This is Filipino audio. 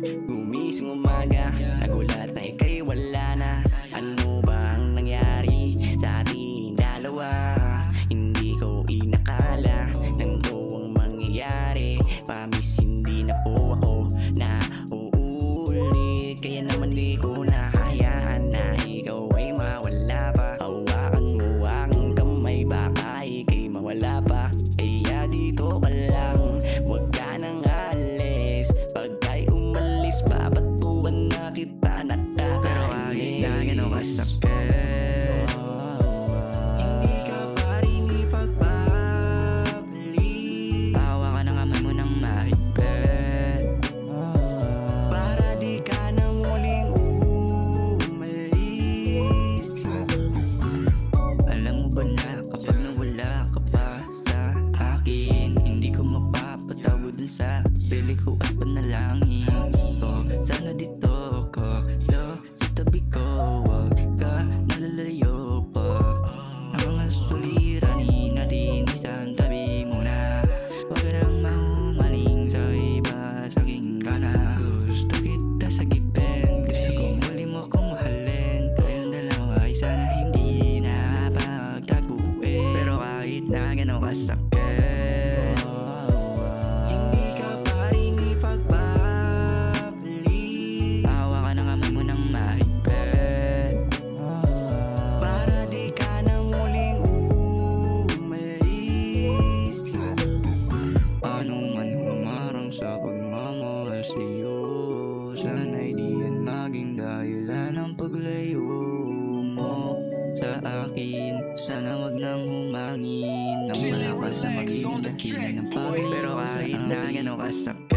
Gumising umaga, nagulat na ika'y wala na. Ano ba ang nangyari sa ating dalawa? Hindi ko inakala ganito ang mangyayari. Promise hindi na po ako na uulit. Kaya naman di ko nahayaan na ikaw ay mawala pa. Hawakan mo ang kamay, baka ika'y mawala pa. Kaya dito ka lang, wag ka nang alis. Pagka'y umalis, babatuan na kita nakakainis. Pero kahit na gano'n kasakit, hindi ka pa rin ipagpapalik. Hawa ka ng kamay mo ng mahigpit, para di ka na muling umalis. Alam mo ba na kapag nawala ka pa sa akin, hindi ko mapapatawad dun sa pili ko at panalangin ko. Sana dito ko sa tabi ko, wag ka nalalayo pa. Ang mga suliranin natin isang tabi mo na. Wag ka nang mahumaling sa iba, sakin ka na. Gusto kita sagipin, gusto kong muli mo kong mahalin. Tayong dalawa ay sana hindi na pagtaguin. Pero kahit na gano'n kasakit, hindi ka pa rin ipagpapalik. Hawa ka ng kamay mo ng mahigpit, para di ka na muling umalis. Paano man humarang sa pagmamahal sa'yo, sana'y di yan maging dahilan ng paglayo mo sa akin. Sana wag nang humangin ng malakas na magiging dahilan ng paglayo. Pero kahit na gano'n kasakit,